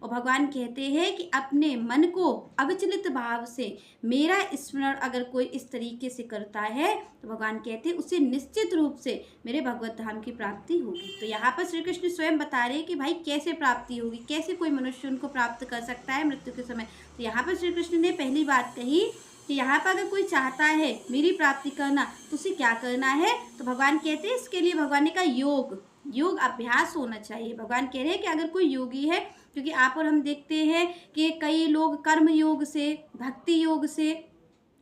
और भगवान कहते हैं कि अपने मन को अविचलित भाव से मेरा स्मरण अगर कोई इस तरीके से करता है तो भगवान कहते हैं उसे निश्चित रूप से मेरे भगवत धाम की प्राप्ति होगी। तो यहाँ पर श्री कृष्ण स्वयं बता रहे हैं कि भाई कैसे प्राप्ति होगी, कैसे कोई मनुष्य उनको प्राप्त कर सकता है मृत्यु के समय। तो यहाँ पर श्री कृष्ण ने पहली बात कही कि यहाँ पर अगर कोई चाहता है मेरी प्राप्ति करना तो उसे क्या करना है। तो भगवान कहते हैं इसके लिए भगवान ने कहा योग अभ्यास होना चाहिए। भगवान कह रहे हैं कि अगर कोई योगी है, क्योंकि आप और हम देखते हैं कि कई लोग कर्म योग से, भक्ति योग से,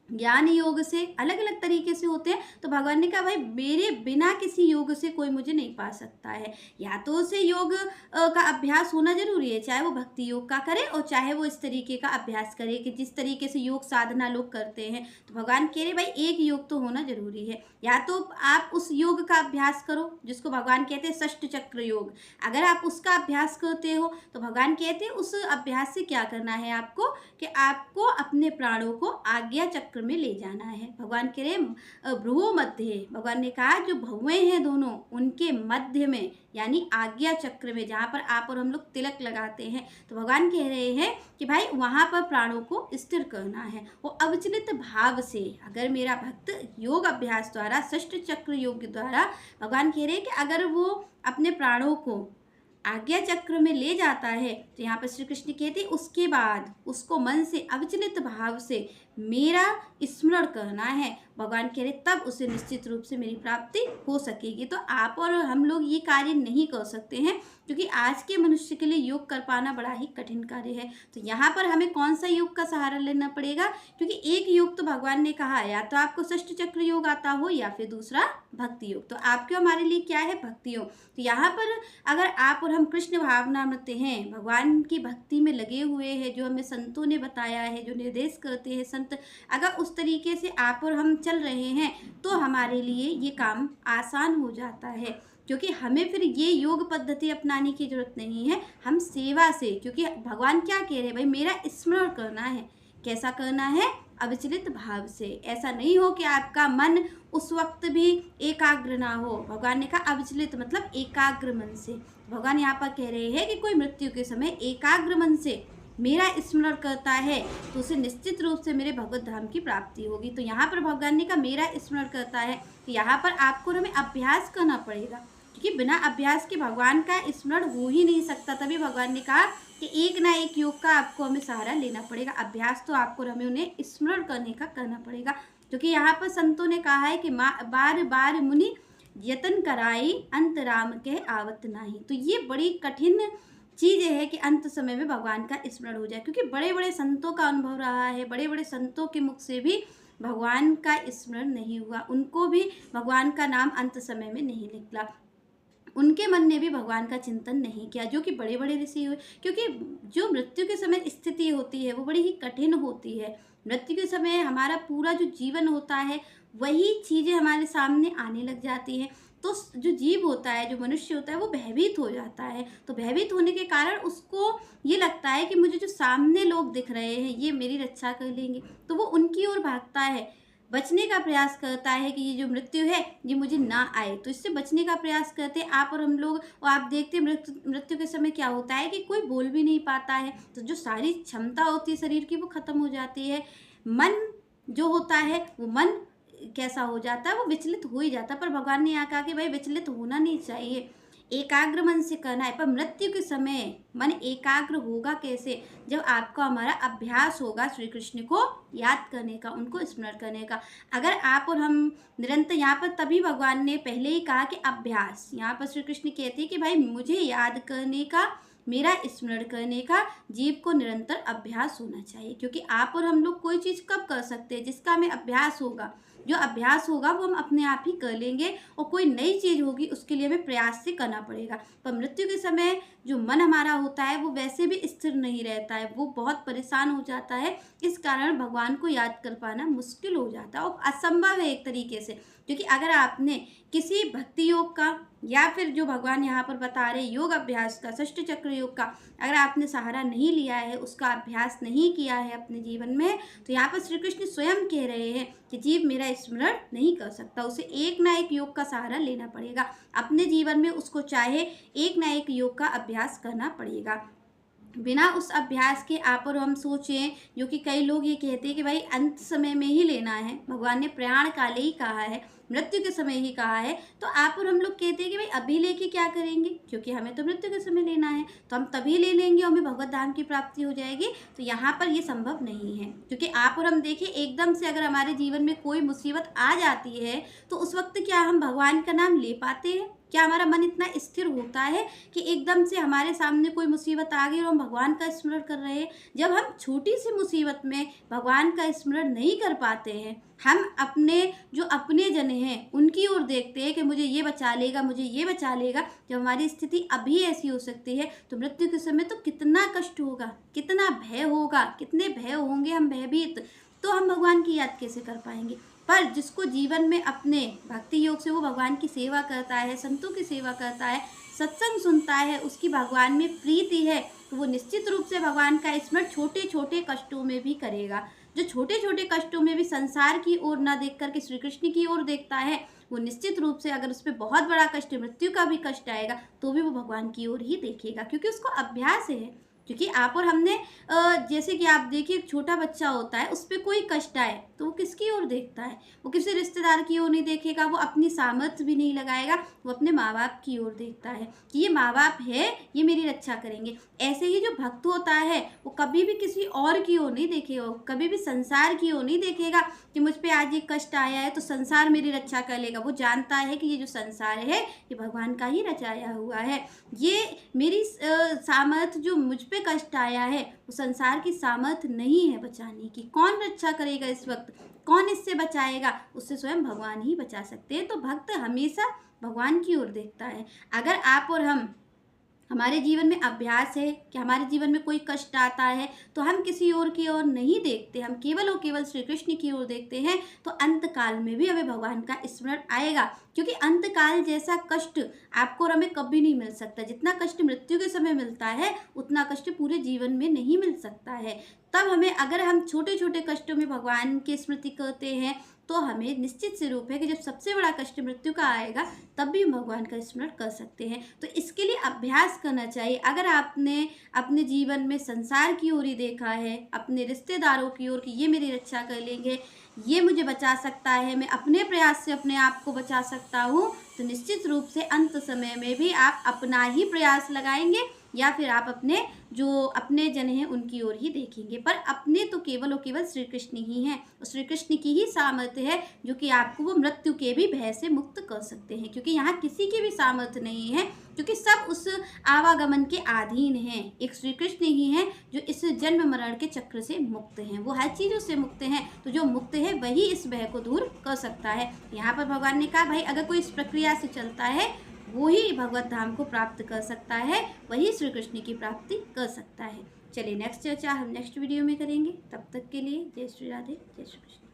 ज्ञान योग से अलग अलग तरीके से होते हैं। तो भगवान ने कहा भाई मेरे बिना किसी योग से कोई मुझे नहीं पा सकता है। या तो उसे योग का अभ्यास होना जरूरी है, चाहे वो भक्ति योग का करे और चाहे वो इस तरीके का अभ्यास करे कि जिस तरीके से योग साधना लोग करते हैं। तो भगवान कह रहे भाई एक योग तो होना जरूरी है। या तो आप उस योग का अभ्यास करो जिसको भगवान कहते हैं षष्ठ चक्र योग। अगर आप उसका अभ्यास करते हो तो भगवान कहते हैं उस अभ्यास से क्या करना है आपको, कि आपको अपने प्राणों को आज्ञा चक्र में ले जाना है। भगवान कह रहे भ्रुवो मध्य, भगवान ने कहा जो भौवें हैं दोनों उनके मध्य में यानी आज्ञा चक्र में, जहाँ पर आप और हम लोग तिलक लगाते हैं। तो भगवान कह रहे हैं कि भाई वहाँ पर प्राणों को स्थिर करना है वो अविचलित भाव से। अगर मेरा भक्त योग अभ्यास द्वारा, षष्ठ चक्र योग द्वारा, भगवान कह रहे हैं कि अगर वो अपने प्राणों को आज्ञा चक्र में ले जाता है तो यहाँ पर श्री कृष्ण कहते हैं उसके बाद उसको मन से अविचलित भाव से मेरा स्मरण करना है। भगवान कह रहे तब उसे निश्चित रूप से मेरी प्राप्ति हो सकेगी। तो आप और हम लोग ये कार्य नहीं कर सकते हैं क्योंकि आज के मनुष्य के लिए योग कर पाना बड़ा ही कठिन कार्य है। तो यहाँ पर हमें कौन सा योग का सहारा लेना पड़ेगा, क्योंकि एक योग तो भगवान ने कहा या तो आपको षष्ठ चक्र योग आता हो या फिर दूसरा भक्ति योग। तो आपके हमारे लिए क्या है, भक्ति योग। तो यहाँ पर अगर आप और हम कृष्ण भावनामृत हैं, भगवान की भक्ति में लगे हुए हैं, जो हमें संतों ने बताया है, जो निर्देश करते हैं संत, अगर उस तरीके से आप और हम चल रहे हैं तो हमारे लिए ये काम आसान हो जाता है। क्योंकि हमें फिर ये योग पद्धति अपनाने की जरूरत नहीं है, हम सेवा से, क्योंकि भगवान क्या कह रहे हैं भाई मेरा स्मरण करना है। कैसा करना है, अविचलित भाव से। ऐसा नहीं हो कि आपका मन उस वक्त भी एकाग्र ना हो। भगवान ने कहा अविचलित मतलब एकाग्र मन से। भगवान यहाँ पर कह रहे हैं कि कोई मृत्यु के समय एकाग्र मन से मेरा स्मरण करता है तो उसे निश्चित रूप से मेरे भगवत धाम की प्राप्ति होगी। तो यहाँ पर भगवान ने कहा मेरा स्मरण करता है, तो यहाँ पर आपको हमें अभ्यास करना पड़ेगा, क्योंकि बिना अभ्यास के भगवान का स्मरण हो ही नहीं सकता। तभी भगवान ने कहा कि एक ना एक योग का आपको हमें सहारा लेना पड़ेगा। अभ्यास तो आपको हमें उन्हें स्मरण करने का करना पड़ेगा, क्योंकि यहाँ पर संतों ने कहा है कि बार बार मुनि यतन कराई अंत राम के आवत नाही। तो ये बड़ी कठिन चीज़ है कि अंत समय में भगवान का स्मरण हो जाए, क्योंकि बड़े बड़े संतों का अनुभव रहा है, बड़े बड़े संतों के मुख से भी भगवान का स्मरण नहीं हुआ, उनको भी भगवान का नाम अंत समय में नहीं निकला, उनके मन ने भी भगवान का चिंतन नहीं किया, जो कि बड़े बड़े ऋषि हुए। क्योंकि जो मृत्यु के समय स्थिति होती है वो बड़ी ही कठिन होती है। मृत्यु के समय हमारा पूरा जो जीवन होता है वही चीज़ें हमारे सामने आने लग जाती हैं। तो जो जीव होता है, जो मनुष्य होता है, वो भयभीत हो जाता है। तो भयभीत होने के कारण उसको ये लगता है कि मुझे जो सामने लोग दिख रहे हैं ये मेरी रक्षा कर लेंगे, तो वो उनकी ओर भागता है, बचने का प्रयास करता है कि ये जो मृत्यु है ये मुझे ना आए। तो इससे बचने का प्रयास करते हैं आप और हम लोग। और आप देखते हैं मृत्यु के समय क्या होता है कि कोई बोल भी नहीं पाता है, तो जो सारी क्षमता होती है शरीर की वो खत्म हो जाती है। मन जो होता है वो मन कैसा हो जाता है, वो विचलित हो ही जाता है। पर भगवान ने यहाँ कहा कि भाई विचलित होना नहीं चाहिए, एकाग्र मन से करना है। पर मृत्यु के समय मन एकाग्र होगा कैसे, जब आपको हमारा अभ्यास होगा श्री कृष्ण को याद करने का, उनको स्मरण करने का। अगर आप और हम निरंतर यहाँ पर, तभी भगवान ने पहले ही कहा कि अभ्यास, यहाँ पर श्री कृष्ण कहते हैं कि भाई मुझे याद करने का, मेरा स्मरण करने का जीव को निरंतर अभ्यास होना चाहिए। क्योंकि आप और हम लोग कोई चीज़ कब कर सकते हैं, जिसका हमें अभ्यास होगा। जो अभ्यास होगा वो हम अपने आप ही कर लेंगे, और कोई नई चीज़ होगी उसके लिए हमें प्रयास से करना पड़ेगा। पर मृत्यु के समय जो मन हमारा होता है वो वैसे भी स्थिर नहीं रहता है, वो बहुत परेशान हो जाता है। इस कारण भगवान को याद कर पाना मुश्किल हो जाता है और असंभव है एक तरीके से। क्योंकि अगर आपने किसी भक्ति योग का या फिर जो भगवान यहाँ पर बता रहे योग अभ्यास का, षष्ठ चक्र योग का, अगर आपने सहारा नहीं लिया है, उसका अभ्यास नहीं किया है अपने जीवन में, तो यहाँ पर श्री कृष्ण स्वयं कह रहे हैं कि जीव मेरा स्मरण नहीं कर सकता, उसे एक ना एक योग का सहारा लेना पड़ेगा। अपने जीवन में उसको चाहे एक ना एक योग का अभ्यास करना पड़ेगा। बिना उस अभ्यास के आप और हम सोचें, जो कि कई लोग ये कहते हैं कि भाई अंत समय में ही लेना है, भगवान ने प्रयाण काले ही कहा है, मृत्यु के समय ही कहा है, तो आप और हम लोग कहते हैं कि भाई अभी लेके क्या करेंगे, क्योंकि हमें तो मृत्यु के समय लेना है, तो हम तभी ले लेंगे और हमें भगवत धाम की प्राप्ति हो जाएगी। तो यहाँ पर ये संभव नहीं है, क्योंकि आप और हम देखिए एकदम से अगर हमारे जीवन में कोई मुसीबत आ जाती है तो उस वक्त क्या हम भगवान का नाम ले पाते हैं? क्या हमारा मन इतना स्थिर होता है कि एकदम से हमारे सामने कोई मुसीबत आ गई और हम भगवान का स्मरण कर रहे हैं? जब हम छोटी सी मुसीबत में भगवान का स्मरण नहीं कर पाते हैं, हम अपने जो अपने जन हैं उनकी ओर देखते हैं कि मुझे ये बचा लेगा, मुझे ये बचा लेगा। जब हमारी स्थिति अभी ऐसी हो सकती है तो मृत्यु के समय तो कितना कष्ट होगा, कितना भय होगा, कितने भय होंगे हम भयभीत, तो हम भगवान की याद कैसे कर पाएंगे? पर जिसको जीवन में अपने भक्ति योग से वो भगवान की सेवा करता है, संतों की सेवा करता है, सत्संग सुनता है, उसकी भगवान में प्रीति है, तो वो निश्चित रूप से भगवान का स्मरण छोटे छोटे कष्टों में भी करेगा। जो छोटे छोटे कष्टों में भी संसार की ओर ना देख करके श्री कृष्ण की ओर देखता है, वो निश्चित रूप से अगर उस पर बहुत बड़ा कष्ट, मृत्यु का भी कष्ट आएगा तो भी वो भगवान की ओर ही देखेगा, क्योंकि उसको अभ्यास है। क्योंकि आप और हमने जैसे कि आप देखिए एक छोटा बच्चा होता है, उस पर कोई कष्ट आए तो वो किसकी ओर देखता है? वो किसी रिश्तेदार की ओर नहीं देखेगा, वो अपनी सामर्थ्य भी नहीं लगाएगा, वो अपने माँ बाप की ओर देखता है कि ये माँ बाप है, ये मेरी रक्षा करेंगे। ऐसे ही जो भक्त होता है वो कभी भी किसी और की ओर नहीं देखेगा, कभी भी संसार की ओर नहीं देखेगा कि मुझ पे आज ये कष्ट आया है तो संसार मेरी रक्षा कर लेगा। वो जानता है कि ये जो संसार है ये भगवान का ही रचाया हुआ है, ये मेरी सामर्थ्य जो मुझ पे कष्ट आया है वो संसार की सामर्थ्य नहीं है बचाने की। कौन रक्षा करेगा इस वक्त, कौन इससे बचाएगा? उससे स्वयं भगवान ही बचा सकते हैं। तो भक्त हमेशा भगवान की ओर देखता है। अगर आप और हमारे जीवन में अभ्यास है कि हमारे जीवन में कोई कष्ट आता है तो हम किसी और की ओर नहीं देखते, हम केवल और केवल श्री कृष्ण की ओर देखते हैं, तो अंत काल में भी हमें भगवान का स्मरण आएगा। क्योंकि अंत काल जैसा कष्ट आपको और हमें कभी नहीं मिल सकता। जितना कष्ट मृत्यु के समय मिलता है उतना कष्ट पूरे जीवन में नहीं मिल सकता है। तब हमें, अगर हम छोटे छोटे कष्टों में भगवान की स्मृति करते हैं, तो हमें निश्चित से रूप है कि जब सबसे बड़ा कष्ट मृत्यु का आएगा तब भी हम भगवान का स्मरण कर सकते हैं। तो इसके लिए अभ्यास करना चाहिए। अगर आपने अपने जीवन में संसार की ओर ही देखा है, अपने रिश्तेदारों की ओर कि ये मेरी रक्षा कर लेंगे, ये मुझे बचा सकता है, मैं अपने प्रयास से अपने आप को बचा सकता हूँ, तो निश्चित रूप से अंत समय में भी आप अपना ही प्रयास लगाएंगे या फिर आप अपने जो अपने जन हैं उनकी ओर ही देखेंगे। पर अपने तो केवल और केवल श्री कृष्ण ही हैं, श्री कृष्ण की ही सामर्थ्य है जो कि आपको वो मृत्यु के भी भय से मुक्त कर सकते हैं। क्योंकि यहाँ किसी की भी सामर्थ्य नहीं है, क्योंकि सब उस आवागमन के अधीन हैं। एक श्री कृष्ण ही हैं जो इस जन्म मरण के चक्र से मुक्त हैं, वो हर चीज़ों से मुक्त हैं। तो जो मुक्त है वही इस भय को दूर कर सकता है। यहाँ पर भगवान ने कहा भाई अगर कोई इस प्रक्रिया से चलता है वो ही भगवत धाम को प्राप्त कर सकता है, वही श्री कृष्ण की प्राप्ति कर सकता है। चलिए नेक्स्ट चर्चा हम नेक्स्ट वीडियो में करेंगे। तब तक के लिए जय श्री राधे, जय श्री कृष्ण।